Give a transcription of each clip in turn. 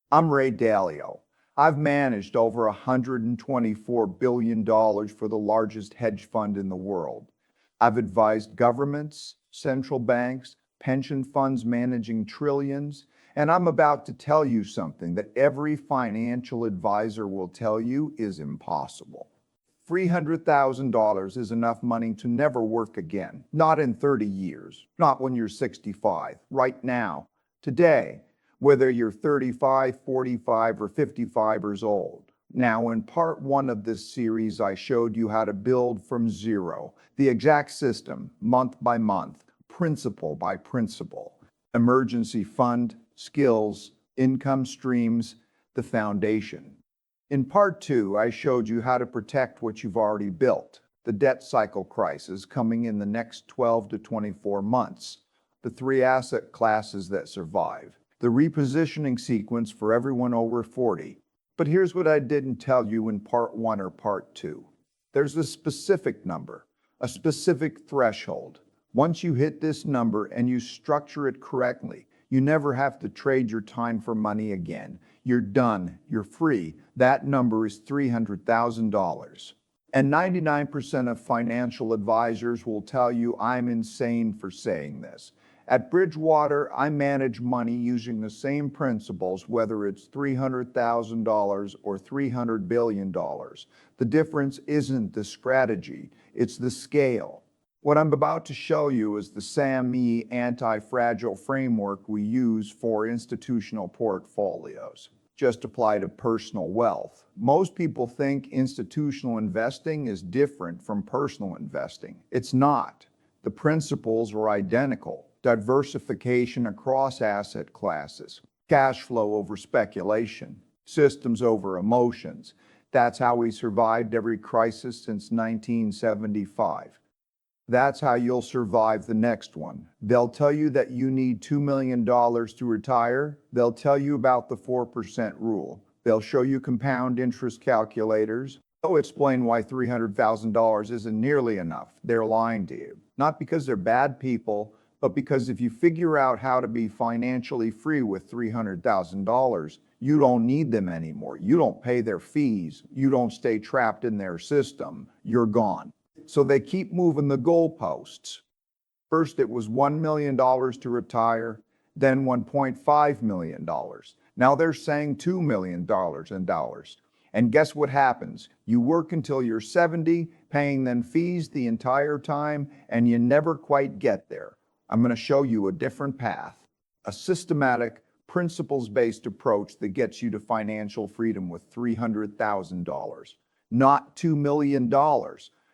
I'm Ray Dalio. I've managed over $124 billion for the largest hedge fund in the world. I've advised governments, central banks, pension funds managing trillions, and I'm about to tell you something that every financial advisor will tell you is impossible. $300,000 is enough money to never work again. Not in 30 years, not when you're 65, right now, today, whether you're 35, 45, or 55 years old. Now, in part one of this series, I showed you how to build from zero, the exact system, month by month, principle by principle, emergency fund, skills, income streams, the foundation. In part two, I showed you how to protect what you've already built, the debt cycle crisis coming in the next 12 to 24 months, the three asset classes that survive, the repositioning sequence for everyone over 40. But here's what I didn't tell you in part one or part two. There's a specific number, a specific threshold. Once you hit this number and you structure it correctly, you never have to trade your time for money again. You're done. You're free. That number is $300,000. And 99% of financial advisors will tell you I'm insane for saying this. At Bridgewater, I manage money using the same principles, whether it's $300,000 or $300 billion. The difference isn't the strategy, it's the scale. What I'm about to show you is the SAME anti-fragile framework we use for institutional portfolios. Just apply to personal wealth. Most people think institutional investing is different from personal investing. It's not. The principles are identical. Diversification across asset classes, cash flow over speculation, systems over emotions. That's how we survived every crisis since 1975. That's how you'll survive the next one. They'll tell you that you need $2 million to retire. They'll tell you about the 4% rule. They'll show you compound interest calculators. They'll explain why $300,000 isn't nearly enough. They're lying to you. Not because they're bad people, but because if you figure out how to be financially free with $300,000, you don't need them anymore. You don't pay their fees. You don't stay trapped in their system. You're gone. So they keep moving the goalposts. First, it was $1 million to retire, then $1.5 million. Now they're saying $2 million. And guess what happens? You work until you're 70, paying them fees the entire time, and you never quite get there. I'm going to show you a different path, a systematic, principles-based approach that gets you to financial freedom with $300,000. Not $2 million,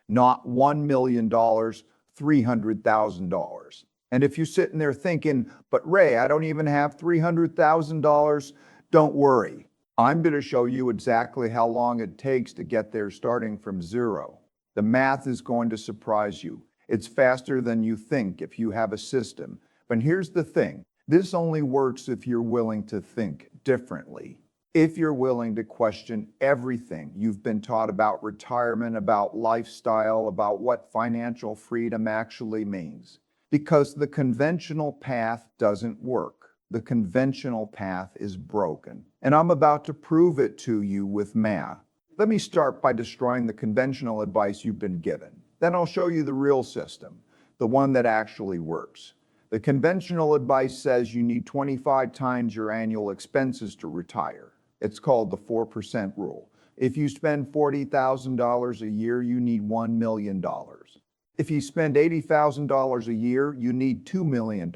not $1 million, $300,000. And if you're sitting there thinking, but Ray, I don't even have $300,000, don't worry. I'm going to show you exactly how long it takes to get there starting from zero. The math is going to surprise you. It's faster than you think if you have a system. But here's the thing. This only works if you're willing to think differently. If you're willing to question everything you've been taught about retirement, about lifestyle, about what financial freedom actually means. Because the conventional path doesn't work. The conventional path is broken. And I'm about to prove it to you with math. Let me start by destroying the conventional advice you've been given. Then I'll show you the real system, the one that actually works. The conventional advice says you need 25 times your annual expenses to retire. It's called the 4% rule. If you spend $40,000 a year, you need $1 million. If you spend $80,000 a year, you need $2 million.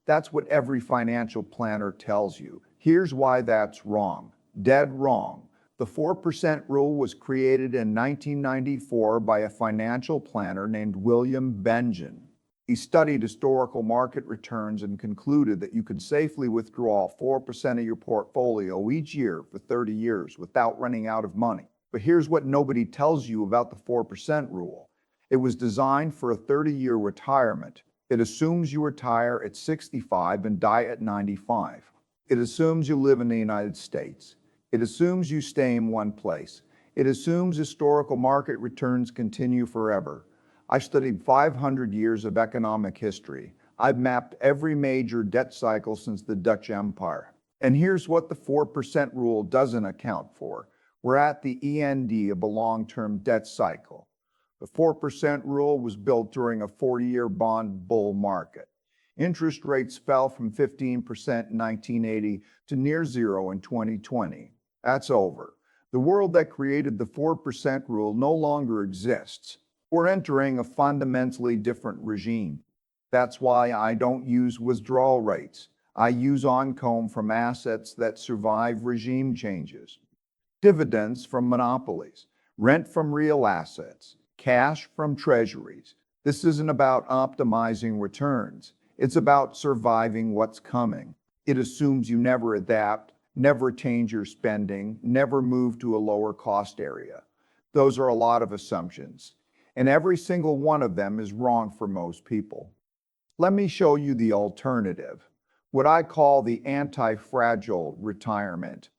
That's what every financial planner tells you. Here's why that's wrong. Dead wrong. The 4% rule was created in 1994 by a financial planner named William Bengen. He studied historical market returns and concluded that you could safely withdraw 4% of your portfolio each year for 30 years without running out of money. But here's what nobody tells you about the 4% rule. It was designed for a 30-year retirement. It assumes you retire at 65 and die at 95. It assumes you live in the United States. It assumes you stay in one place. It assumes historical market returns continue forever. I studied 500 years of economic history. I've mapped every major debt cycle since the Dutch Empire. And here's what the 4% rule doesn't account for. We're at the end of a long-term debt cycle. The 4% rule was built during a 40-year bond bull market. Interest rates fell from 15% in 1980 to near zero in 2020. That's over. The world that created the 4% rule no longer exists. We're entering a fundamentally different regime. That's why I don't use withdrawal rates. I use income from assets that survive regime changes, dividends from monopolies, rent from real assets, cash from treasuries. This isn't about optimizing returns. It's about surviving what's coming. It assumes you never adapt, never change your spending, never move to a lower cost area. Those are a lot of assumptions, and every single one of them is wrong for most people. Let me show you the alternative, what I call the anti-fragile retirement.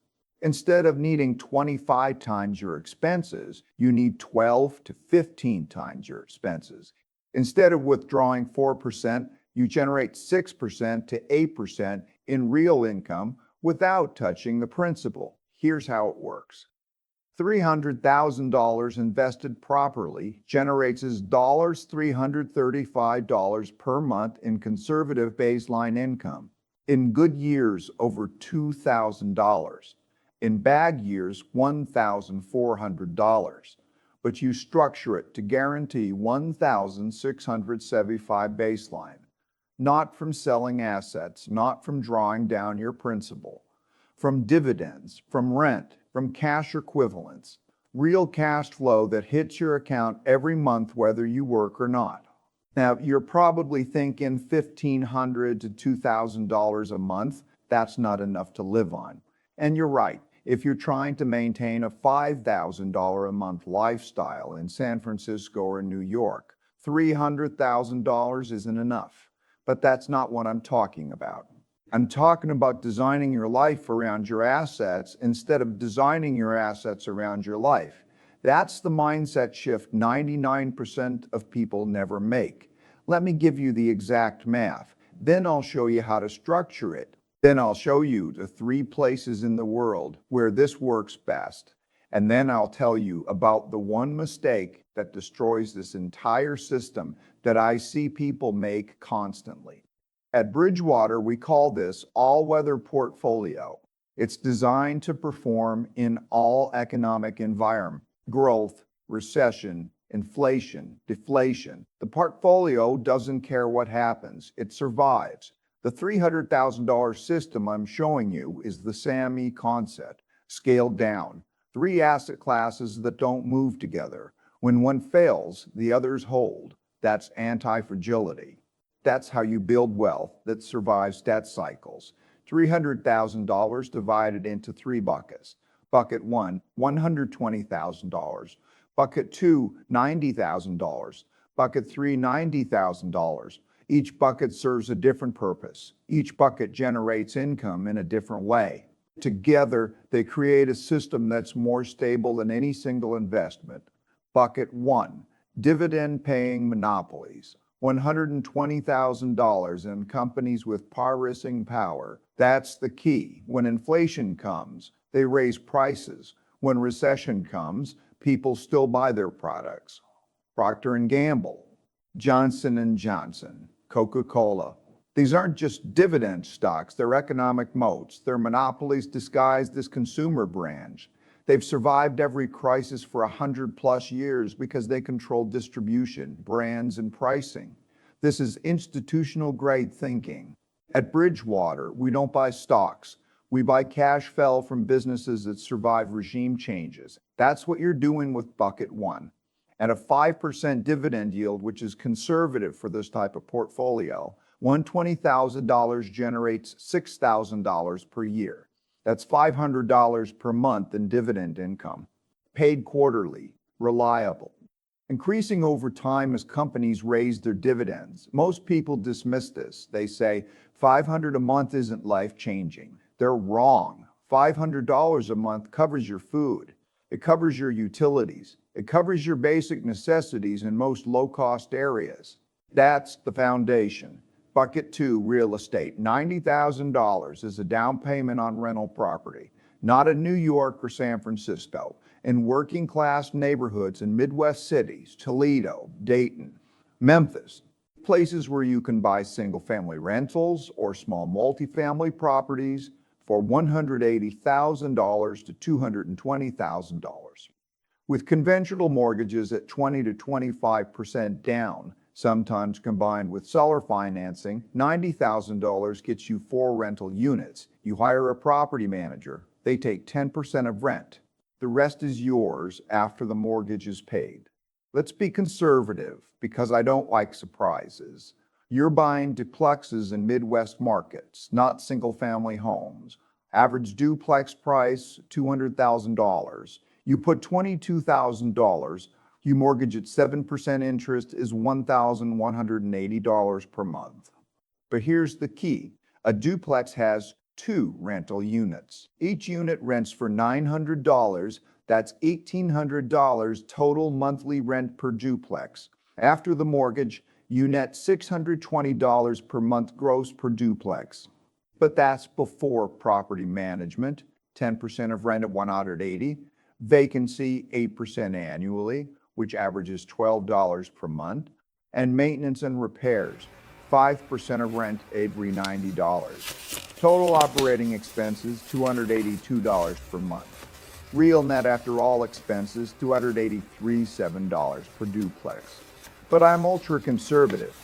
Instead of needing 25 times your expenses, you need 12 to 15 times your expenses. Instead of withdrawing 4%, you generate 6% to 8% in real income without touching the principal. Here's how it works. $300,000 invested properly generates $335 per month in conservative baseline income. In good years, over $2,000. In bad years, $1,400. But you structure it to guarantee $1,675 baseline. Not from selling assets, not from drawing down your principal, from dividends, from rent, from cash equivalents, real cash flow that hits your account every month whether you work or not. Now, you're probably thinking $1,500 to $2,000 a month, that's not enough to live on. And you're right, if you're trying to maintain a $5,000 a month lifestyle in San Francisco or New York, $300,000 isn't enough. But that's not what I'm talking about. I'm talking about designing your life around your assets instead of designing your assets around your life. That's the mindset shift 99% of people never make. Let me give you the exact math. Then I'll show you how to structure it. Then I'll show you the 3 places in the world where this works best. And then I'll tell you about the one mistake that destroys this entire system that I see people make constantly. At Bridgewater, we call this all-weather portfolio. It's designed to perform in all economic environments: growth, recession, inflation, deflation. The portfolio doesn't care what happens. It survives. The $300,000 system I'm showing you is the SAME concept, scaled down. 3 asset classes that don't move together. When one fails, the others hold. That's anti-fragility. That's how you build wealth that survives debt cycles. $300,000 divided into 3 buckets. Bucket 1, $120,000. Bucket 2, $90,000. Bucket 3, $90,000. Each bucket serves a different purpose. Each bucket generates income in a different way. Together, they create a system that's more stable than any single investment. Bucket 1, dividend-paying monopolies. $120,000 in companies with purchasing power. That's the key. When inflation comes, they raise prices. When recession comes, people still buy their products. Procter & Gamble, Johnson & Johnson, Coca-Cola. These aren't just dividend stocks, they're economic moats. They're monopolies disguised as consumer brands. They've survived every crisis for 100+ years because they control distribution, brands, and pricing. This is institutional-grade thinking. At Bridgewater, we don't buy stocks. We buy cash flow from businesses that survive regime changes. That's what you're doing with bucket 1. At a 5% dividend yield, which is conservative for this type of portfolio, $120,000 generates $6,000 per year. That's $500 per month in dividend income. Paid quarterly, reliable. Increasing over time as companies raise their dividends. Most people dismiss this. They say, $500 a month isn't life-changing. They're wrong. $500 a month covers your food. It covers your utilities. It covers your basic necessities in most low-cost areas. That's the foundation. Bucket 2, real estate. $90,000 is a down payment on rental property, not in New York or San Francisco. In working class neighborhoods in Midwest cities, Toledo, Dayton, Memphis, places where you can buy single family rentals or small multifamily properties for $180,000 to $220,000. With conventional mortgages at 20 to 25% down, sometimes combined with seller financing, $90,000 gets you 4 rental units. You hire a property manager, they take 10% of rent. The rest is yours after the mortgage is paid. Let's be conservative because I don't like surprises. You're buying duplexes in Midwest markets, not single-family homes. Average duplex price, $200,000. You put $22,000, you mortgage at 7% interest is $1,180 per month. But here's the key. A duplex has 2 rental units. Each unit rents for $900. That's $1,800 total monthly rent per duplex. After the mortgage, you net $620 per month gross per duplex. But that's before property management, 10% of rent at $180, vacancy 8% annually, which averages $12 per month, and maintenance and repairs, 5% of rent every $90. Total operating expenses, $282 per month. Real net after all expenses, $283.07 per duplex. But I'm ultra conservative.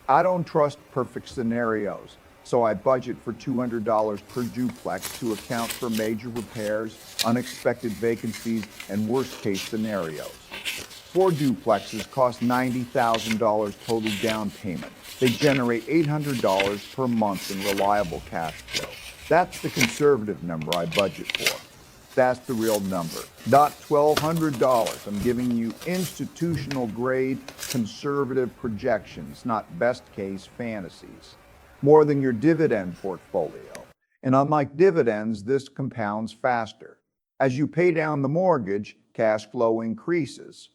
I don't trust perfect scenarios, so I budget for $200 per duplex to account for major repairs, unexpected vacancies, and worst-case scenarios. 4 duplexes cost $90,000 total down payment. They generate $800 per month in reliable cash flow. That's the conservative number I budget for. That's the real number, not $1,200. I'm giving you institutional grade conservative projections, not best case fantasies. More than your dividend portfolio. And unlike dividends, this compounds faster. As you pay down the mortgage, cash flow increases.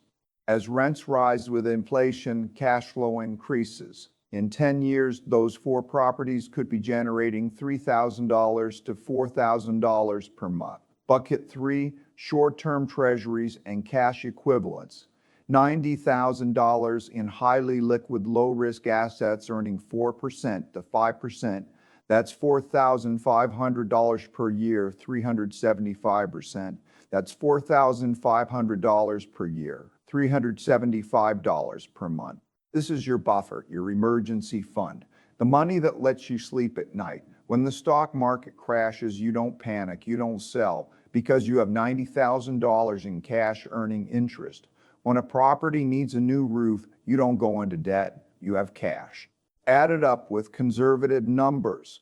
As rents rise with inflation, cash flow increases. In 10 years, those 4 properties could be generating $3,000 to $4,000 per month. Bucket 3, short-term treasuries and cash equivalents. $90,000 in highly liquid, low-risk assets earning 4% to 5%. That's $4,500 per year, 375%. That's $4,500 per year, $375 per month. This is your buffer, your emergency fund. The money that lets you sleep at night. When the stock market crashes, you don't panic, you don't sell, because you have $90,000 in cash earning interest. When a property needs a new roof, you don't go into debt, you have cash. Add it up with conservative numbers.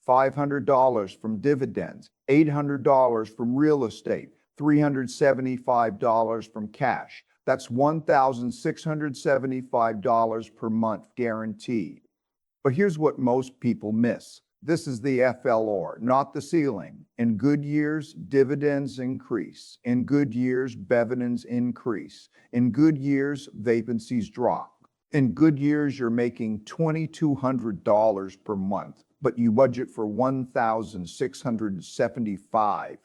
$500 from dividends, $800 from real estate, $375 from cash. That's $1,675 per month guaranteed. But here's what most people miss. This is the FLR, not the ceiling. In good years, dividends increase. In good years, dividends increase. In good years, vacancies drop. In good years, you're making $2,200 per month, but you budget for $1,675.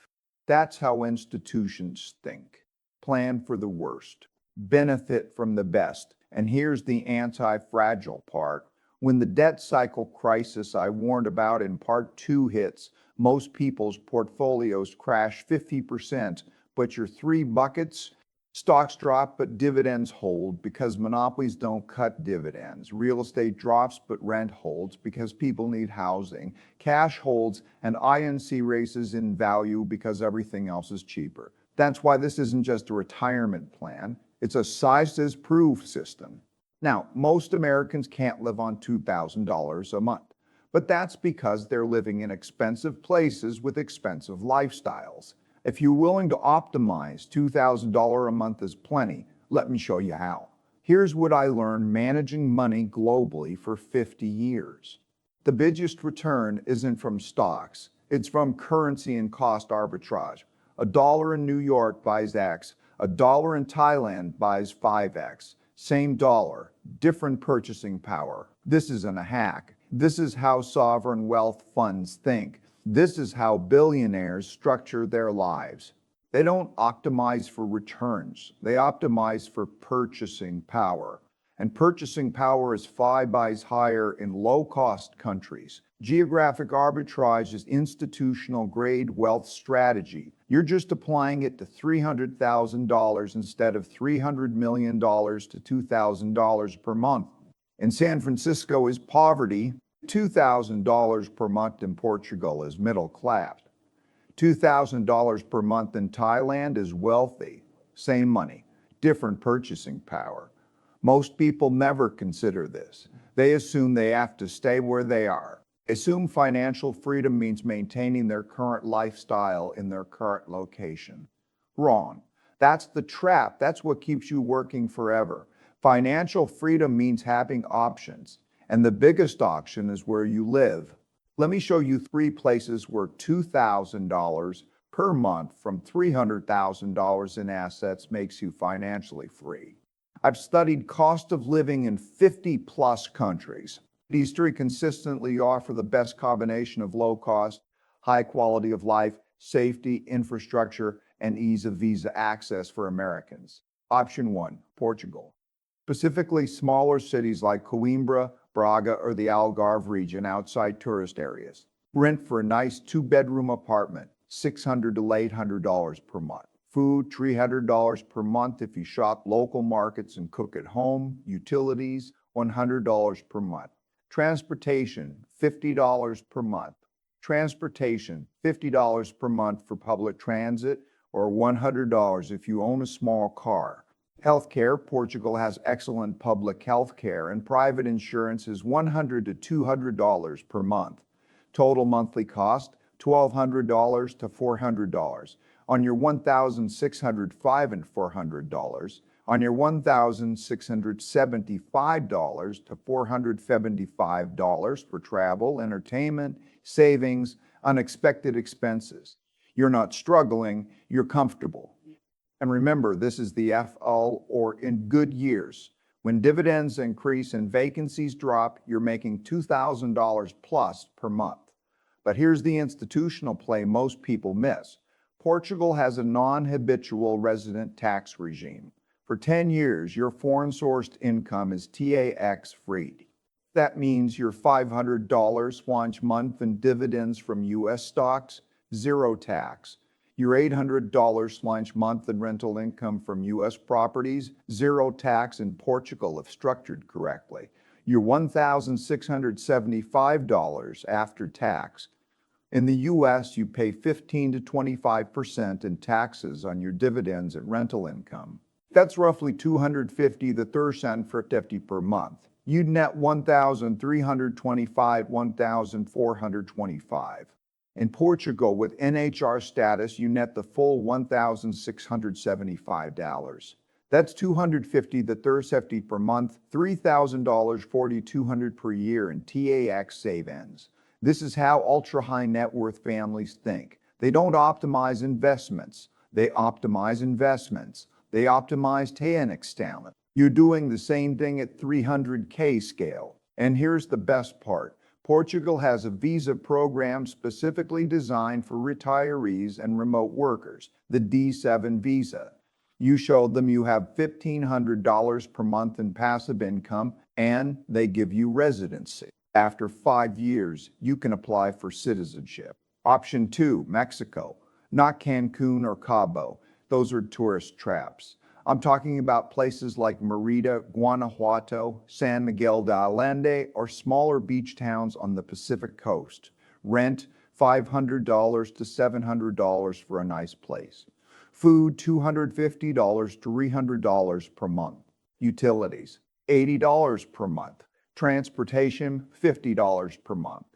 That's how institutions think. Plan for the worst. Benefit from the best. And here's the anti-fragile part. When the debt cycle crisis I warned about in part 2 hits, most people's portfolios crash 50%, but your 3 buckets, stocks drop but dividends hold because monopolies don't cut dividends. Real estate drops but rent holds because people need housing. Cash holds and INC races in value because everything else is cheaper. That's why this isn't just a retirement plan. It's a size-is-proof system. Now, most Americans can't live on $2,000 a month, but that's because they're living in expensive places with expensive lifestyles. If you're willing to optimize, $2,000 a month is plenty. Let me show you how. Here's what I learned managing money globally for 50 years. The biggest return isn't from stocks. It's from currency and cost arbitrage. $1 in New York buys X. $1 in Thailand buys 5X. Same dollar, different purchasing power. This isn't a hack. This is how sovereign wealth funds think. This is how billionaires structure their lives. They don't optimize for returns. They optimize for purchasing power. And purchasing power is 5 higher in low-cost countries. Geographic arbitrage is institutional-grade wealth strategy. You're just applying it to $300,000 instead of $300 million to $2,000 per month. In San Francisco is poverty. $2,000 per month in Portugal is middle class. $2,000 per month in Thailand is wealthy. Same money, different purchasing power. Most people never consider this. They assume they have to stay where they are. Assume financial freedom means maintaining their current lifestyle in their current location. Wrong. That's the trap. That's what keeps you working forever. Financial freedom means having options, and the biggest option is where you live. Let me show you 3 places where $2,000 per month from $300,000 in assets makes you financially free. I've studied cost of living in 50-plus countries. These 3 consistently offer the best combination of low cost, high quality of life, safety, infrastructure, and ease of visa access for Americans. Option 1, Portugal. Specifically smaller cities like Coimbra, Braga, or the Algarve region outside tourist areas. Rent for a nice 2-bedroom apartment, $600 to $800 per month. Food, $300 per month if you shop local markets and cook at home. Utilities, $100 per month. Transportation, $50 per month. Transportation, $50 per month for public transit, or $100 if you own a small car. Healthcare, Portugal has excellent public healthcare, and private insurance is $100 to $200 per month. Total monthly cost, $1,200 to $400. On your $1,605 and $400. On your $1,675 to $475 for travel, entertainment, savings, unexpected expenses. You're not struggling, you're comfortable. And remember, this is the FL, or in good years. When dividends increase and vacancies drop, you're making $2,000 plus per month. But here's the institutional play most people miss. Portugal has a non-habitual resident tax regime. For 10 years, your foreign-sourced income is tax-free. That means your $500 launch month in dividends from U.S. stocks, zero tax. Your $800 launch month in rental income from U.S. properties, zero tax in Portugal if structured correctly. Your $1,675 after tax. In the U.S., you pay 15 to 25% in taxes on your dividends and rental income. That's roughly $250 to $350 per month. You'd net $1,325, $1,425. In Portugal, with NHR status, you net the full $1,675. That's $250 to $350 per month, $3,000, $4,200 per year in tax savings. This is how ultra-high net worth families think. They don't optimize investments. They optimize investments. They optimize tax talent. You're doing the same thing at 300K scale. And here's the best part. Portugal has a visa program specifically designed for retirees and remote workers, the D7 visa. You show them you have $1,500 per month in passive income, and they give you residency. After 5 years, you can apply for citizenship. Option 2, Mexico. Not Cancun or Cabo. Those are tourist traps. I'm talking about places like Mérida, Guanajuato, San Miguel de Allende, or smaller beach towns on the Pacific coast. Rent, $500 to $700 for a nice place. Food, $250 to $300 per month. Utilities, $80 per month. Transportation, $50 per month.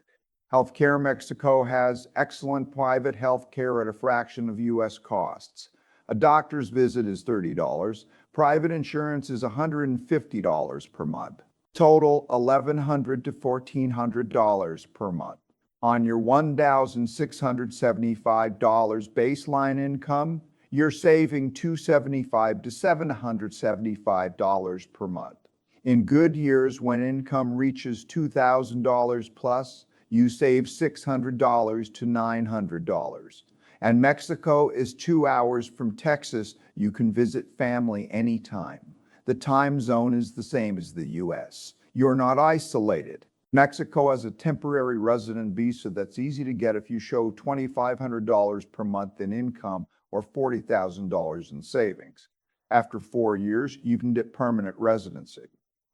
Healthcare, Mexico has excellent private healthcare at a fraction of U.S. costs. A doctor's visit is $30. Private insurance is $150 per month. Total, $1,100 to $1,400 per month. On your $1,675 baseline income, you're saving $275 to $775 per month. In good years, when income reaches $2,000 plus, you save $600 to $900. And Mexico is 2 hours from Texas. You can visit family anytime. The time zone is the same as the US. You're not isolated. Mexico has a temporary resident visa that's easy to get if you show $2,500 per month in income or $40,000 in savings. After 4 years, you can get permanent residency.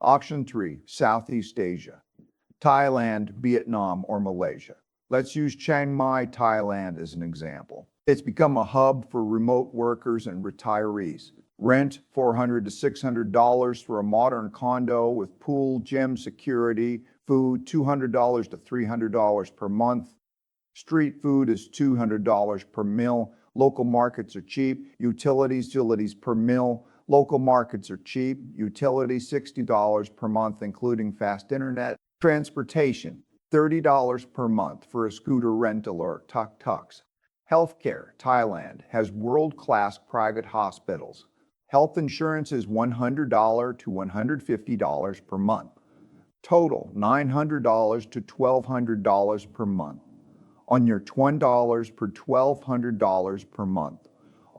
Option 3, Southeast Asia, Thailand, Vietnam, or Malaysia. Let's use Chiang Mai, Thailand as an example. It's become a hub for remote workers and retirees. Rent $400 to $600 for a modern condo with pool, gym, security, food $200 to $300 per month. Street food is $200 per meal. Local markets are cheap. Utilities per meal. Local markets are cheap. Utilities $60 per month, including fast internet. Transportation $30 per month for a scooter rental or tuk-tuks. Healthcare, Thailand has world-class private hospitals. Health insurance is $100 to $150 per month. Total $900 to $1,200 per month. On your $20 per $1,200 per month.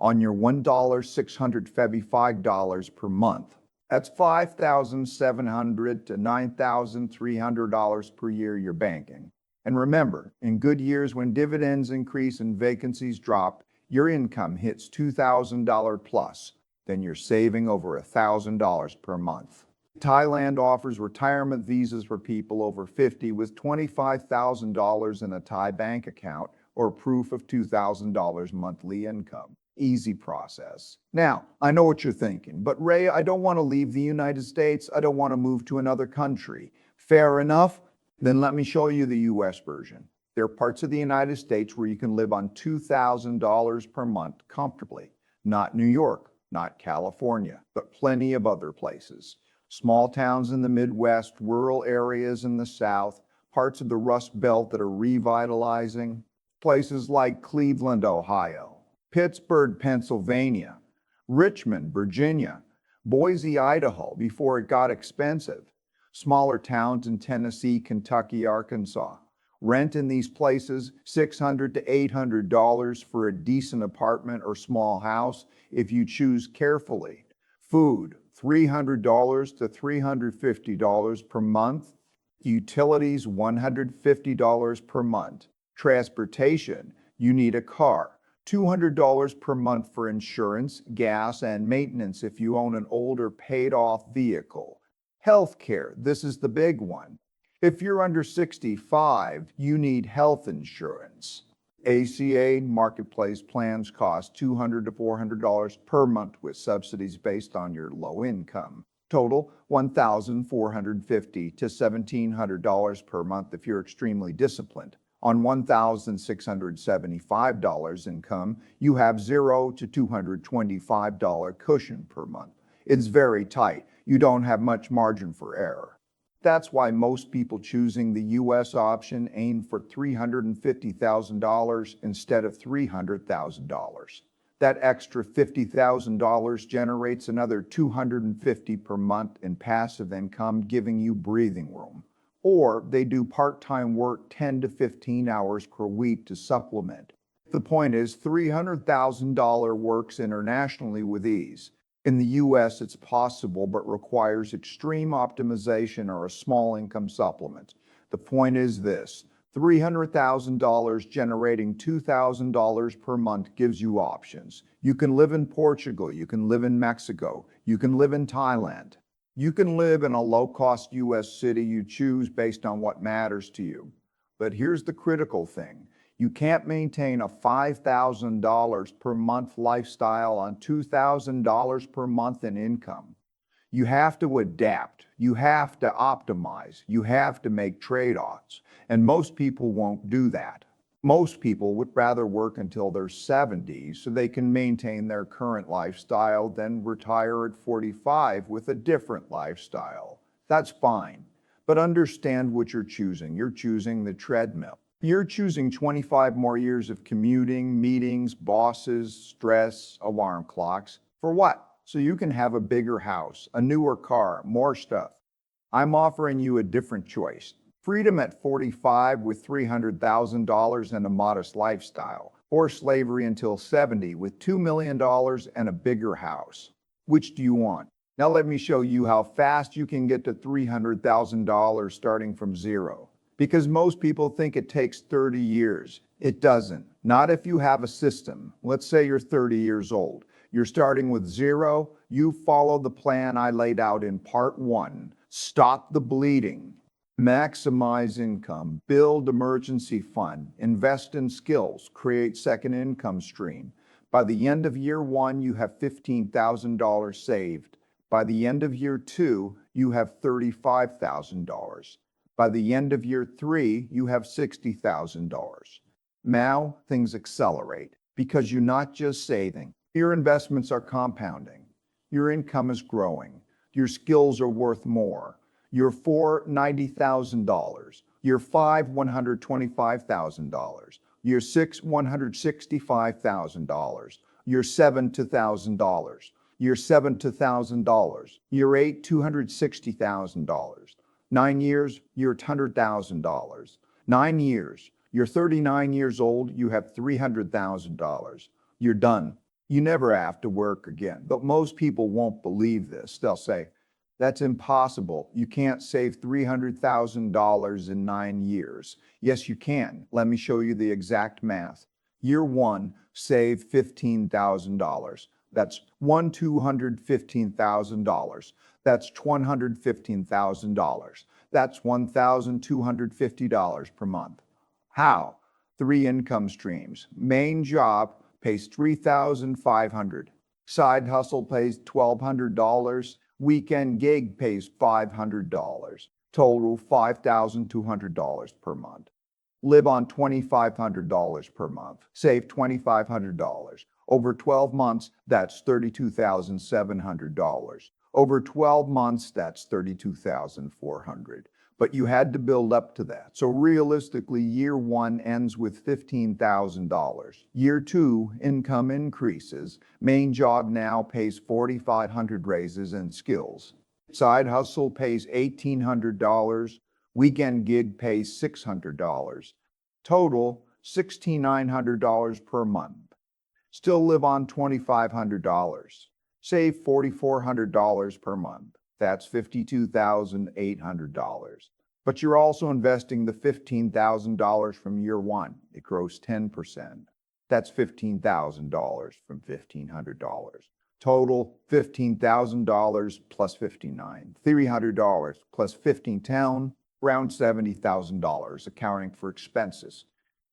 On your $1, $655 per month. That's $5,700 to $9,300 per year you're banking. And remember, in good years when dividends increase and vacancies drop, your income hits $2,000 plus, then you're saving over $1,000 per month. Thailand offers retirement visas for people over 50 with $25,000 in a Thai bank account or proof of $2,000 monthly income. Easy process. Now, I know what you're thinking, but Ray, I don't want to leave the United States. I don't want to move to another country. Fair enough? Then let me show you the US version. There are parts of the United States where you can live on $2,000 per month comfortably. Not New York, not California, but plenty of other places. Small towns in the Midwest, rural areas in the South, parts of the Rust Belt that are revitalizing, places like Cleveland, Ohio, Pittsburgh, Pennsylvania, Richmond, Virginia, Boise, Idaho, before it got expensive, smaller towns in Tennessee, Kentucky, Arkansas. Rent in these places, $600 to $800 for a decent apartment or small house if you choose carefully. Food, $300 to $350 per month. Utilities, $150 per month. Transportation, you need a car. $200 per month for insurance, gas, and maintenance if you own an older paid-off vehicle. Healthcare, this is the big one. If you're under 65, you need health insurance. ACA marketplace plans cost $200 to $400 per month with subsidies based on your low income. Total $1,450 to $1,700 per month if you're extremely disciplined. On $1,675 income, you have $0 to $225 cushion per month. It's very tight. You don't have much margin for error. That's why most people choosing the US option aim for $350,000 instead of $300,000. That extra $50,000 generates another $250 per month in passive income, giving you breathing room. Or they do part-time work 10 to 15 hours per week to supplement. The point is, $300,000 works internationally with ease. In the US, it's possible, but requires extreme optimization or a small income supplement. The point is this: $300,000 generating $2,000 per month gives you options. You can live in Portugal, you can live in Mexico, you can live in Thailand. You can live in a low-cost US city you choose based on what matters to you. But here's the critical thing. You can't maintain a $5,000 per month lifestyle on $2,000 per month in income. You have to adapt. You have to optimize. You have to make trade-offs. And most people won't do that. Most people would rather work until they're 70 so they can maintain their current lifestyle than retire at 45 with a different lifestyle. That's fine. But understand what you're choosing. You're choosing the treadmill. You're choosing 25 more years of commuting, meetings, bosses, stress, alarm clocks. For what? So you can have a bigger house, a newer car, more stuff. I'm offering you a different choice. Freedom at 45 with $300,000 and a modest lifestyle, or slavery until 70 with $2 million and a bigger house. Which do you want? Now let me show you how fast you can get to $300,000 starting from zero. Because most people think it takes 30 years. It doesn't. Not if you have a system. Let's say you're 30 years old. You're starting with zero. You follow the plan I laid out in part 1. Stop the bleeding. Maximize income. Build emergency fund. Invest in skills. Create second income stream. By the end of year 1, you have $15,000 saved. By the end of year 2, you have $35,000. By the end of year 3, you have $60,000. Now things accelerate because you're not just saving. Your investments are compounding. Your income is growing. Your skills are worth more. Year 4, $90,000. Year 5, $125,000. Year 6, $165,000. Year 7, $2,000. Year 7, $2,000. Year 8, $260,000. 9 years, you're $100,000. 9 years, you're 39 years old, you have $300,000. You're done. You never have to work again. But most people won't believe this. They'll say, that's impossible. You can't save $300,000 in 9 years. Yes, you can. Let me show you the exact math. Year 1, save $15,000. That's $215,000. That's $115,000. That's $1,250 per month. How? 3 income streams. Main job pays $3,500. Side hustle pays $1,200. Weekend gig pays $500. Total $5,200 per month. Live on $2,500 per month. Save $2,500. Over 12 months, that's $32,700. Over 12 months, that's $32,400. But you had to build up to that. So realistically, year 1 ends with $15,000. Year 2, income increases. Main job now pays $4,500 raises and skills. Side hustle pays $1,800. Weekend gig pays $600. Total $1,600 per month. Still live on $2,500. Save $4,400 per month. That's $52,800. But you're also investing the $15,000 from year 1. It grows 10%. That's $15,000 from $1,500. Total $15,000 plus $59. $300 plus $15,000, around $70,000, accounting for expenses.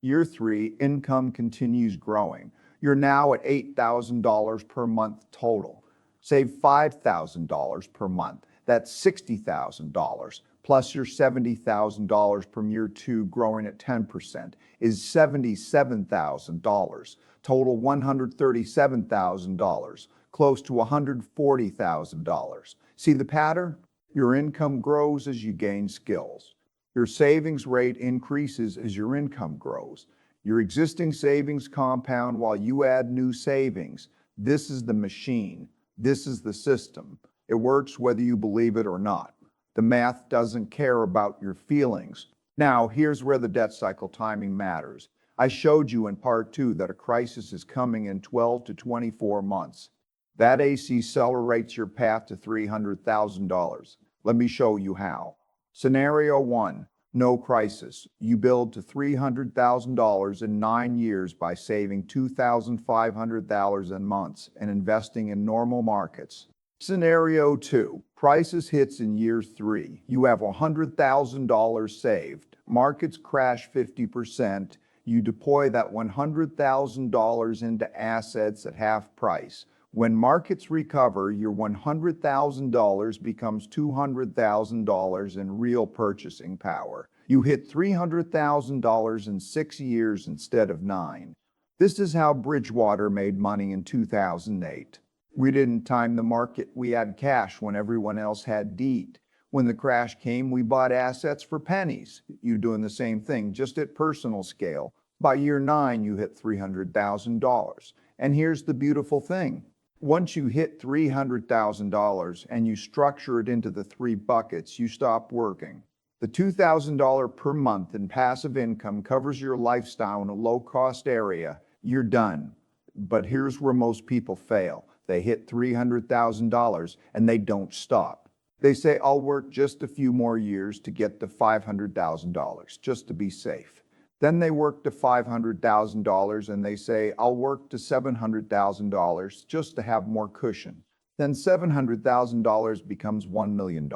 Year 3, income continues growing. You're now at $8,000 per month total. Save $5,000 per month. That's $60,000. Plus your $70,000 from year 2 growing at 10% is $77,000. Total $137,000, close to $140,000. See the pattern? Your income grows as you gain skills. Your savings rate increases as your income grows. Your existing savings compound while you add new savings. This is the machine. This is the system. It works whether you believe it or not. The math doesn't care about your feelings. Now, here's where the debt cycle timing matters. I showed you in part 2 that a crisis is coming in 12 to 24 months. That accelerates your path to $300,000. Let me show you how. Scenario 1, no crisis. You build to $300,000 in 9 years by saving $2,500 in months and investing in normal markets. Scenario 2, crisis hits in year 3. You have $100,000 saved. Markets crash 50%. You deploy that $100,000 into assets at half price. When markets recover, your $100,000 becomes $200,000 in real purchasing power. You hit $300,000 in 6 years instead of 9. This is how Bridgewater made money in 2008. We didn't time the market. We had cash when everyone else had deed. When the crash came, we bought assets for pennies. You're doing the same thing, just at personal scale. By year 9, you hit $300,000. And here's the beautiful thing. Once you hit $300,000 and you structure it into the three buckets, you stop working. The $2,000 per month in passive income covers your lifestyle in a low-cost area. You're done. But here's where most people fail. They hit $300,000 and they don't stop. They say, I'll work just a few more years to get to $500,000, just to be safe. Then they work to $500,000 and they say, I'll work to $700,000 just to have more cushion. Then $700,000 becomes $1 million.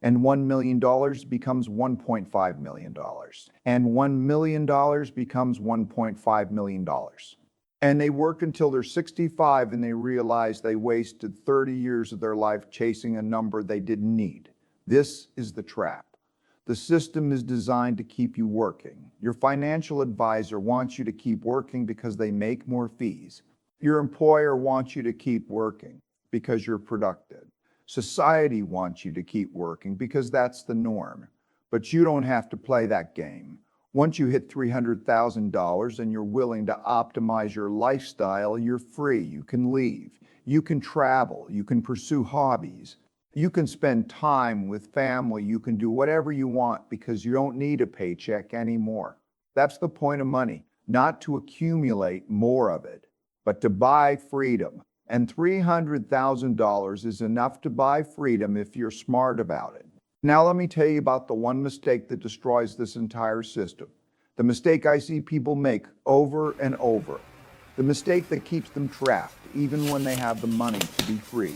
And $1 million becomes $1.5 million. And $1 million becomes $1.5 million. And they work until they're 65 and they realize they wasted 30 years of their life chasing a number they didn't need. This is the trap. The system is designed to keep you working. Your financial advisor wants you to keep working because they make more fees. Your employer wants you to keep working because you're productive. Society wants you to keep working because that's the norm. But you don't have to play that game. Once you hit $300,000 and you're willing to optimize your lifestyle, you're free. You can leave. You can travel. You can pursue hobbies. You can spend time with family. You can do whatever you want because you don't need a paycheck anymore. That's the point of money, not to accumulate more of it, but to buy freedom. And $300,000 is enough to buy freedom if you're smart about it. Now let me tell you about the one mistake that destroys this entire system. The mistake I see people make over and over. The mistake that keeps them trapped, even when they have the money to be free.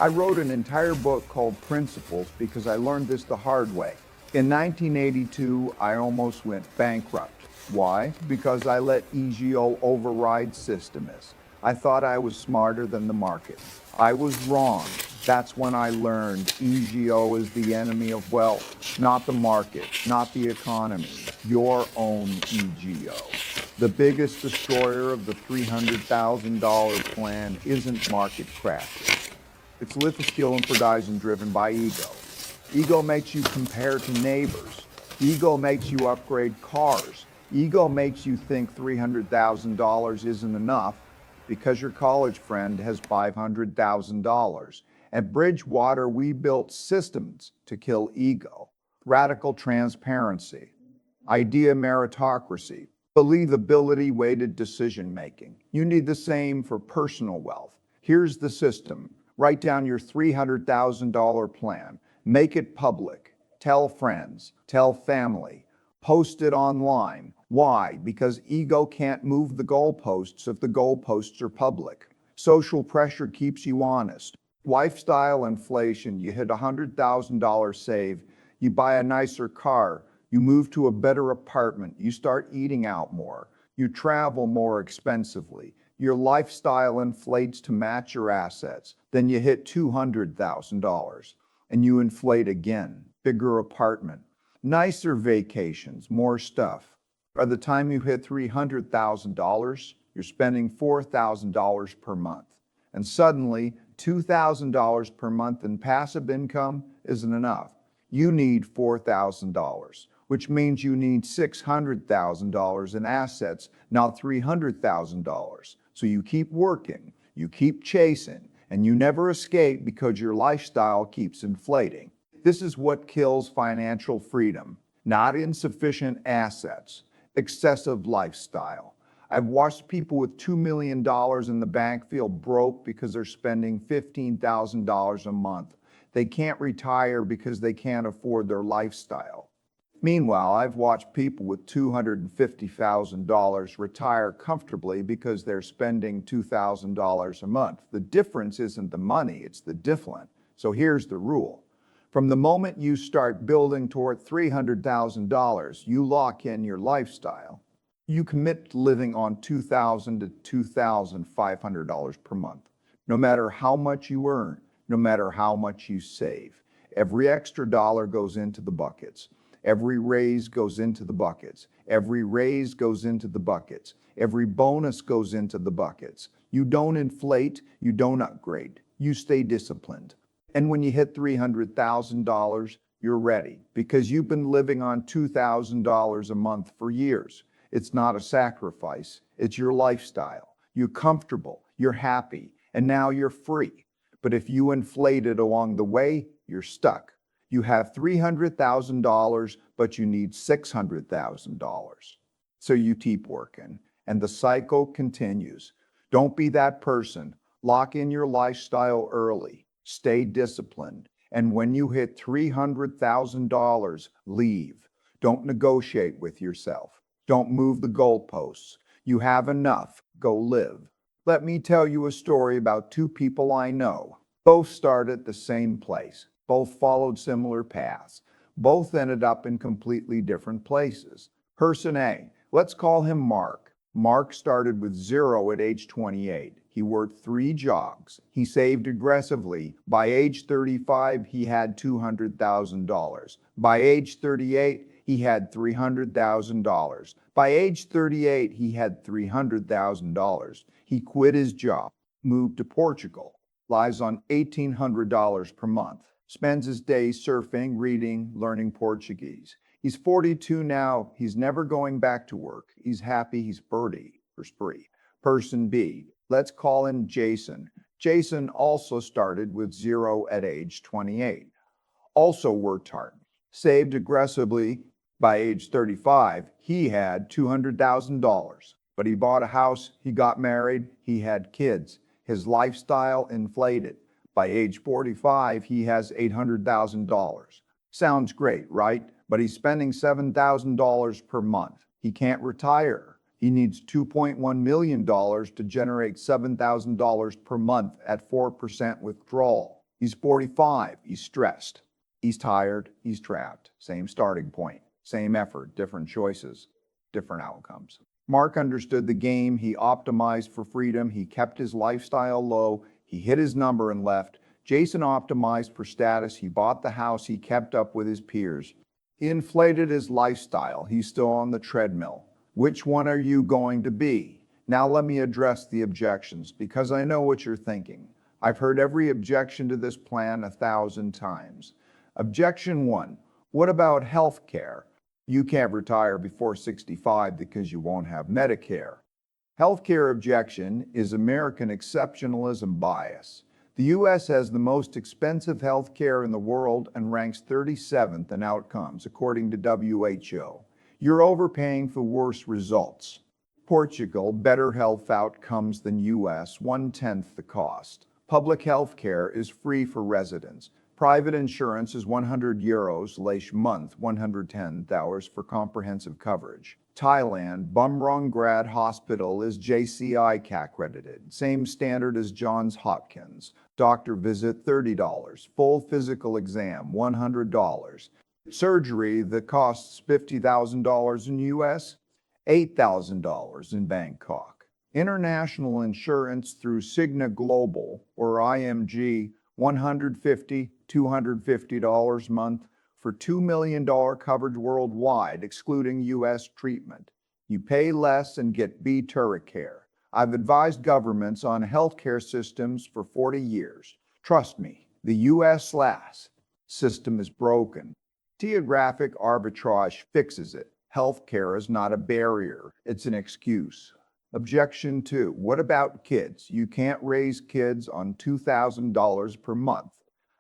I wrote an entire book called Principles because I learned this the hard way. In 1982, I almost went bankrupt. Why? Because I let EGO override Systemis. I thought I was smarter than the market. I was wrong. That's when I learned EGO is the enemy of wealth, not the market, not the economy, your own EGO. The biggest destroyer of the $300,000 plan isn't market crashes. It's lithoskill and Ferdinand driven by ego. Ego makes you compare to neighbors. Ego makes you upgrade cars. Ego makes you think $300,000 isn't enough because your college friend has $500,000. At Bridgewater, we built systems to kill ego, radical transparency, idea meritocracy, believability-weighted decision-making. You need the same for personal wealth. Here's the system. Write down your $300,000 plan. Make it public. Tell friends. Tell family. Post it online. Why? Because ego can't move the goalposts if the goalposts are public. Social pressure keeps you honest. Lifestyle inflation, you hit $100,000 save, you buy a nicer car, you move to a better apartment, you start eating out more, you travel more expensively, your lifestyle inflates to match your assets, then you hit $200,000 and you inflate again, bigger apartment, nicer vacations, more stuff. By the time you hit $300,000, you're spending $4,000 per month. And suddenly, $2,000 per month in passive income isn't enough. You need $4,000, which means you need $600,000 in assets, not $300,000. So you keep working, you keep chasing, and you never escape because your lifestyle keeps inflating. This is what kills financial freedom, not insufficient assets, excessive lifestyle. I've watched people with $2 million in the bank feel broke because they're spending $15,000 a month. They can't retire because they can't afford their lifestyle. Meanwhile, I've watched people with $250,000 retire comfortably because they're spending $2,000 a month. The difference isn't the money, it's the difference. So here's the rule. From the moment you start building toward $300,000, you lock in your lifestyle. You commit to living on $2,000 to $2,500 per month, no matter how much you earn, no matter how much you save. Every extra dollar goes into the buckets. Every raise goes into the buckets. Every raise goes into the buckets. Every bonus goes into the buckets. You don't inflate, you don't upgrade. You stay disciplined. And when you hit $300,000, you're ready because you've been living on $2,000 a month for years. It's not a sacrifice. It's your lifestyle. You're comfortable. You're happy. and now you're free. But if you inflate it along the way, you're stuck. You have $300,000, but you need $600,000. So you keep working, and the cycle continues. Don't be that person. Lock in your lifestyle early. Stay disciplined. And when you hit $300,000, leave. Don't negotiate with yourself. Don't move the goalposts. You have enough. Go live. Let me tell you a story about two people I know. Both started at the same place. Both followed similar paths. Both ended up in completely different places. Person A, let's call him Mark. Mark started with zero at age 28. He worked 3 jobs. He saved aggressively. By age 35, he had $200,000. By age 38, he had $300,000. By age 38, he had $300,000. He quit his job, moved to Portugal, lives on $1,800 per month, spends his days surfing, reading, learning Portuguese. He's 42 now. He's never going back to work. He's happy. He's birdie for spree. Person B, let's call him Jason. Jason also started with zero at age 28. Also worked hard, saved aggressively. By age 35, he had $200,000. But he bought a house, he got married, he had kids. His lifestyle inflated. By age 45, he has $800,000. Sounds great, right? But he's spending $7,000 per month. He can't retire. He needs $2.1 million to generate $7,000 per month at 4% withdrawal. He's 45. He's stressed. He's tired. He's trapped. Same starting point. Same effort. Different choices. Different outcomes. Mark understood the game. He optimized for freedom. He kept his lifestyle low. He hit his number and left. Jason optimized for status. He bought the house. He kept up with his peers. He inflated his lifestyle. He's still on the treadmill. Which one are you going to be? Now let me address the objections, because I know what you're thinking. I've heard every objection to this plan 1,000 times. Objection 1, what about health care? You can't retire before 65 because you won't have Medicare. Healthcare objection is American exceptionalism bias. The U.S. has the most expensive health care in the world and ranks 37th in outcomes, according to WHO. You're overpaying for worse results. Portugal, better health outcomes than U.S., 1/10 the cost. Public health care is free for residents. Private insurance is €100 month, 110 hours for comprehensive coverage. Thailand, Bumrungrad Hospital is JCI accredited, same standard as Johns Hopkins. Doctor visit $30, full physical exam $100. Surgery that costs $50,000 in US, $8,000 in Bangkok. International insurance through Cigna Global or IMG, $150, $250 a month for $2 million coverage worldwide, excluding U.S. treatment. You pay less and get better care. I've advised governments on healthcare systems for 40 years. Trust me, the U.S. last system is broken. Geographic arbitrage fixes it. Healthcare is not a barrier, it's an excuse. Objection 2, what about kids? You can't raise kids on $2,000 per month.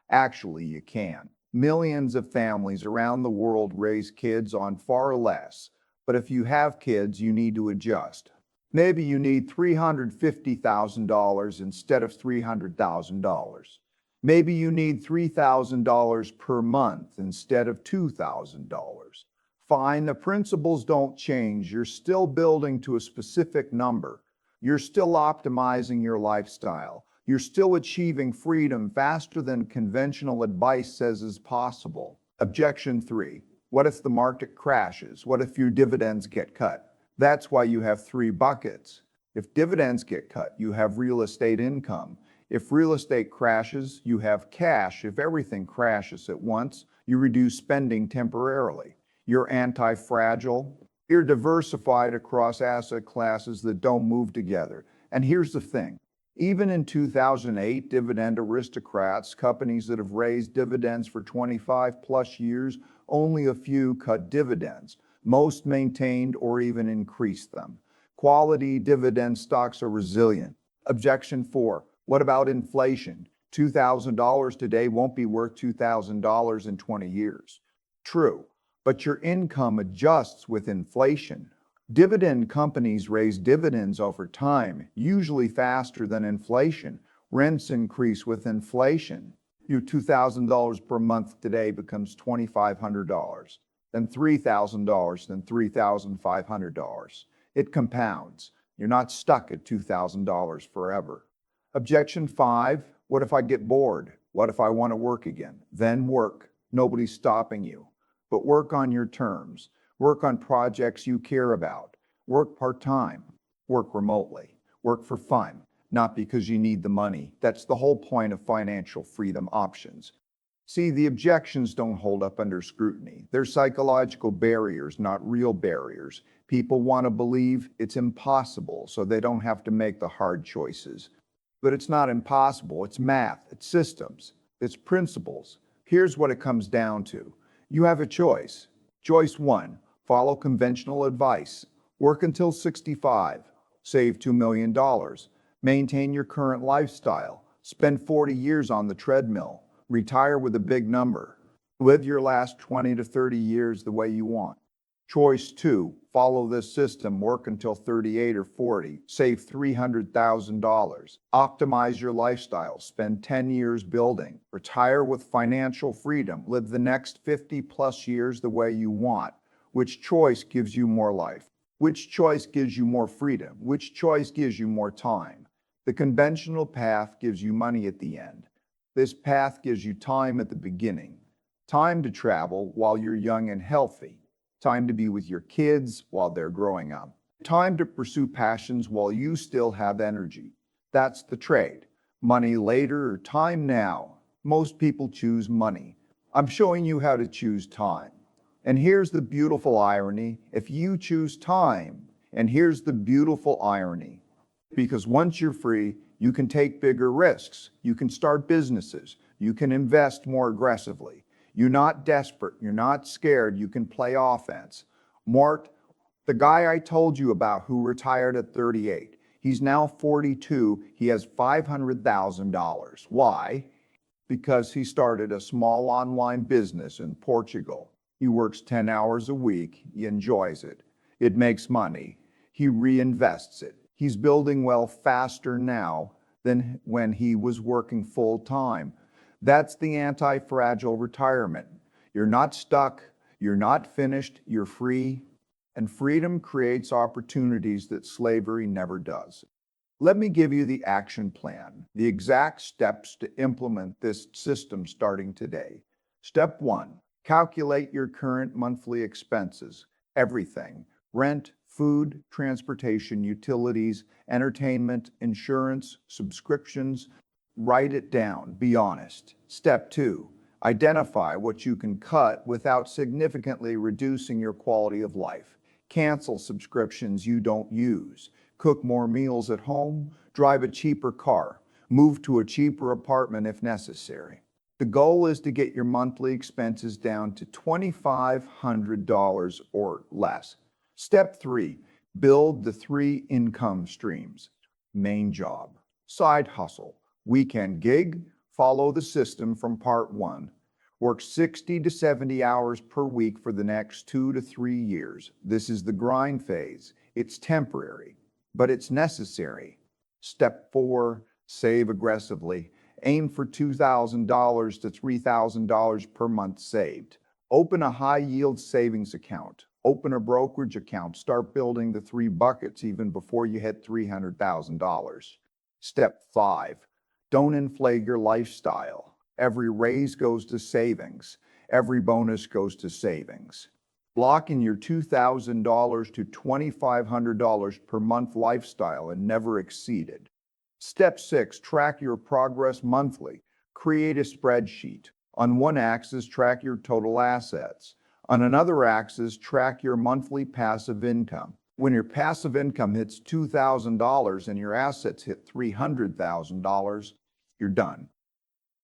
Actually, you can. Millions of families around the world raise kids on far less. But if you have kids, you need to adjust. Maybe you need $350,000 instead of $300,000. Maybe you need $3,000 per month instead of $2,000. Fine, the principles don't change. You're still building to a specific number. You're still optimizing your lifestyle. You're still achieving freedom faster than conventional advice says is possible. Objection 3, what if the market crashes? What if your dividends get cut? That's why you have 3 buckets. If dividends get cut, you have real estate income. If real estate crashes, you have cash. If everything crashes at once, you reduce spending temporarily. You're anti-fragile. You're diversified across asset classes that don't move together. And here's the thing. Even in 2008, dividend aristocrats, companies that have raised dividends for 25 plus years, only a few cut dividends. Most maintained or even increased them. Quality dividend stocks are resilient. Objection 4. What about inflation? $2,000 today won't be worth $2,000 in 20 years. True, but your income adjusts with inflation. Dividend companies raise dividends over time, usually faster than inflation. Rents increase with inflation. Your $2,000 per month today becomes $2,500, then $3,000, then $3,500. It compounds. You're not stuck at $2,000 forever. Objection 5, what if I get bored? What if I want to work again? Then work. Nobody's stopping you. But work on your terms. Work on projects you care about. Work part-time. Work remotely. Work for fun, not because you need the money. That's the whole point of financial freedom options. See, the objections don't hold up under scrutiny. They're psychological barriers, not real barriers. People want to believe it's impossible, so they don't have to make the hard choices. But it's not impossible. It's math, it's systems, it's principles. Here's what it comes down to. You have a choice. Choice 1, follow conventional advice. Work until 65. Save $2 million. Maintain your current lifestyle. Spend 40 years on the treadmill. Retire with a big number. Live your last 20 to 30 years the way you want. Choice 2, follow this system, work until 38 or 40, save $300,000. Optimize your lifestyle, spend 10 years building. Retire with financial freedom, live the next 50 plus years the way you want. Which choice gives you more life? Which choice gives you more freedom? Which choice gives you more time? The conventional path gives you money at the end. This path gives you time at the beginning. Time to travel while you're young and healthy. Time to be with your kids while they're growing up. Time to pursue passions while you still have energy. That's the trade. Money later or time now. Most people choose money. I'm showing you how to choose time. And here's the beautiful irony. If you choose time, and here's the beautiful irony, because once you're free, you can take bigger risks. You can start businesses. You can invest more aggressively. You're not desperate. You're not scared. You can play offense. Mort, the guy I told you about who retired at 38, he's now 42. He has $500,000. Why? Because he started a small online business in Portugal. He works 10 hours a week. He enjoys it. It makes money. He reinvests it. He's building wealth faster now than when he was working full time. That's the anti-fragile retirement. You're not stuck, you're not finished, you're free, and freedom creates opportunities that slavery never does. Let me give you the action plan, the exact steps to implement this system starting today. Step 1, calculate your current monthly expenses, everything, rent, food, transportation, utilities, entertainment, insurance, subscriptions. Write it down. Be honest. Step 2, identify what you can cut without significantly reducing your quality of life. Cancel subscriptions you don't use. Cook more meals at home. Drive a cheaper car. Move to a cheaper apartment if necessary. The goal is to get your monthly expenses down to $2,500 or less. Step 3, build the 3 income streams. Main job, side hustle, weekend gig. Follow the system from part 1. Work 60 to 70 hours per week for the next 2 to 3 years. This is the grind phase. It's temporary, but it's necessary. Step 4, save aggressively. Aim for $2,000 to $3,000 per month saved. Open a high-yield savings account. Open a brokerage account. Start building the 3 buckets even before you hit $300,000. Step 5, don't inflate your lifestyle. Every raise goes to savings. Every bonus goes to savings. Lock in your $2,000 to $2,500 per month lifestyle and never exceed it. Step 6, track your progress monthly. Create a spreadsheet. On one axis, track your total assets. On another axis, track your monthly passive income. When your passive income hits $2,000 and your assets hit $300,000, you're done.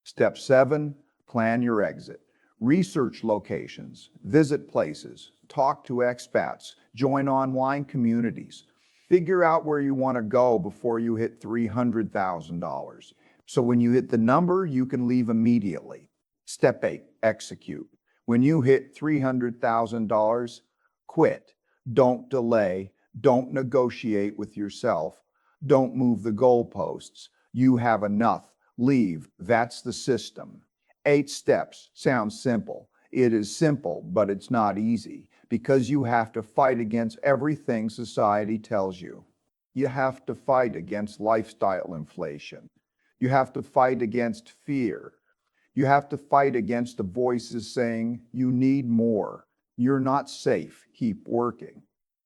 Step 7, plan your exit. Research locations, visit places, talk to expats, join online communities. Figure out where you want to go before you hit $300,000. So when you hit the number, you can leave immediately. Step 8, execute. When you hit $300,000, quit. Don't delay. Don't negotiate with yourself. Don't move the goalposts. You have enough. Leave. That's the system. 8 steps. Sounds simple. It is simple, but it's not easy because you have to fight against everything society tells you. You have to fight against lifestyle inflation. You have to fight against fear. You have to fight against the voices saying you need more. You're not safe. Keep working.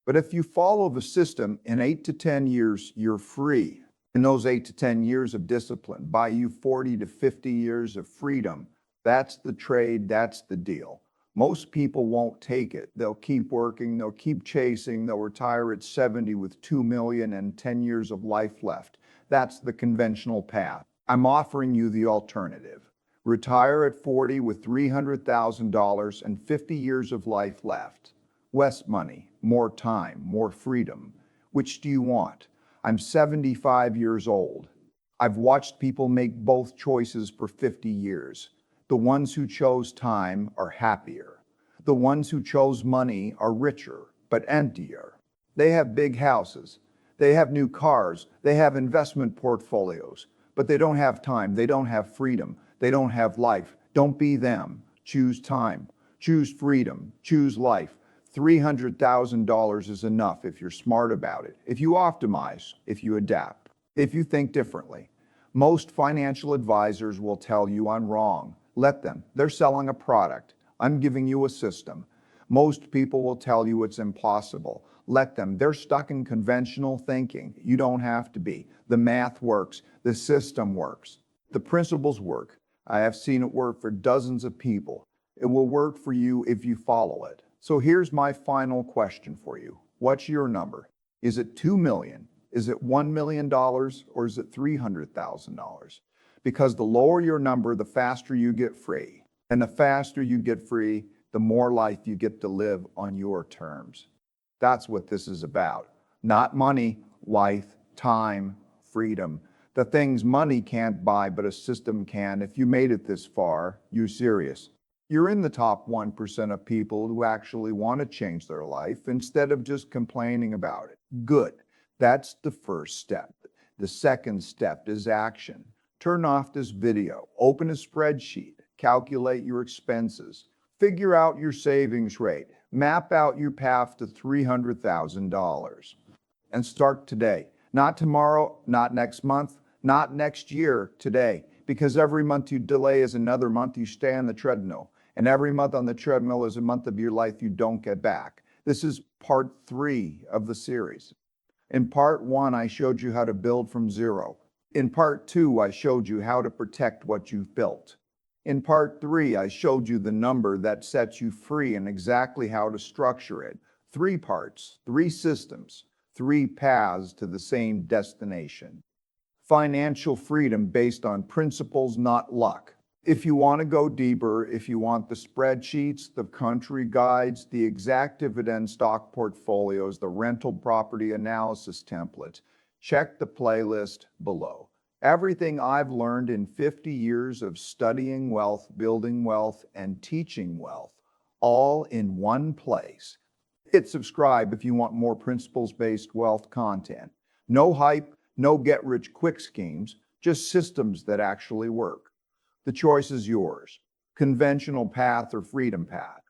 But if you follow the system, in 8 to 10 years, you're free. And those 8 to 10 years of discipline buy you 40 to 50 years of freedom. That's the trade. That's the deal. Most people won't take it. They'll keep working. They'll keep chasing. They'll retire at 70 with 2 million and 10 years of life left. That's the conventional path. I'm offering you the alternative. Retire at 40 with $300,000 and 50 years of life left. Less money, more time, more freedom. Which do you want? I'm 75 years old. I've watched people make both choices for 50 years. The ones who chose time are happier. The ones who chose money are richer, but emptier. They have big houses. They have new cars. They have investment portfolios. But they don't have time. They don't have freedom. They don't have life. Don't be them. Choose time. Choose freedom. Choose life. $300,000 is enough if you're smart about it, if you optimize, if you adapt, if you think differently. Most financial advisors will tell you I'm wrong. Let them. They're selling a product. I'm giving you a system. Most people will tell you it's impossible. Let them. They're stuck in conventional thinking. You don't have to be. The math works. The system works. The principles work. I have seen it work for dozens of people. It will work for you if you follow it. So here's my final question for you. What's your number? Is it 2 million? Is it $1 million? Or is it $300,000? Because the lower your number, the faster you get free. And the faster you get free, the more life you get to live on your terms. That's what this is about. Not money, life, time, freedom. The things money can't buy, but a system can. If you made it this far, you're serious. You're in the top 1% of people who actually want to change their life instead of just complaining about it. Good. That's the first step. The second step is action. Turn off this video, open a spreadsheet, calculate your expenses, figure out your savings rate, map out your path to $300,000, and start today. Not tomorrow, not next month, not next year, today. Because every month you delay is another month you stay on the treadmill. And every month on the treadmill is a month of your life you don't get back. This is part 3 of the series. In part 1, I showed you how to build from zero. In part 2, I showed you how to protect what you've built. In part 3, I showed you the number that sets you free and exactly how to structure it. 3 parts, 3 systems, 3 paths to the same destination. Financial freedom based on principles, not luck. If you want to go deeper, if you want the spreadsheets, the country guides, the exact dividend stock portfolios, the rental property analysis templates, check the playlist below. Everything I've learned in 50 years of studying wealth, building wealth, and teaching wealth, all in one place. Hit subscribe if you want more principles-based wealth content. No hype, no get-rich-quick schemes, just systems that actually work. The choice is yours. Conventional path or freedom path.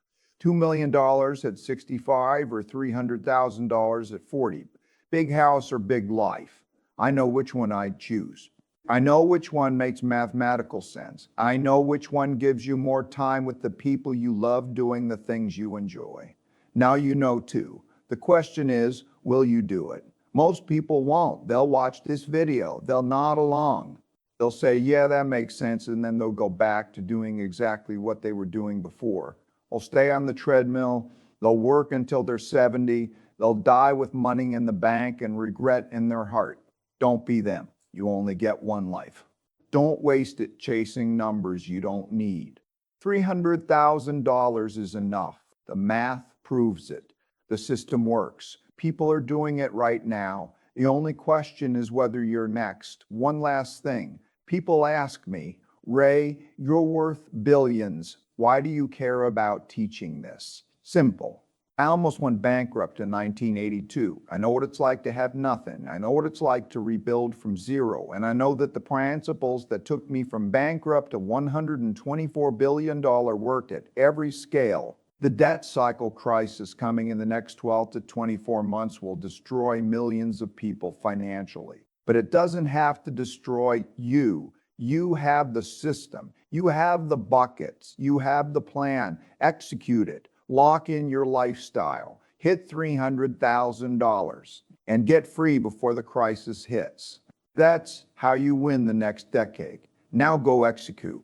$2 million at 65 or $300,000 at 40. Big house or big life. I know which one I'd choose. I know which one makes mathematical sense. I know which one gives you more time with the people you love doing the things you enjoy. Now you know too. The question is, will you do it? Most people won't. They'll watch this video. They'll nod along. They'll say, yeah, that makes sense, and then they'll go back to doing exactly what they were doing before. They'll stay on the treadmill. They'll work until they're 70. They'll die with money in the bank and regret in their heart. Don't be them. You only get one life. Don't waste it chasing numbers you don't need. $300,000 is enough. The math proves it. The system works. People are doing it right now. The only question is whether you're next. One last thing. People ask me, Ray, you're worth billions. Why do you care about teaching this? Simple. I almost went bankrupt in 1982. I know what it's like to have nothing. I know what it's like to rebuild from zero. And I know that the principles that took me from bankrupt to $124 billion worked at every scale. The debt cycle crisis coming in the next 12 to 24 months will destroy millions of people financially. But it doesn't have to destroy you. You have the system. You have the buckets. You have the plan. Execute it. Lock in your lifestyle. Hit $300,000 and get free before the crisis hits. That's how you win the next decade. Now go execute.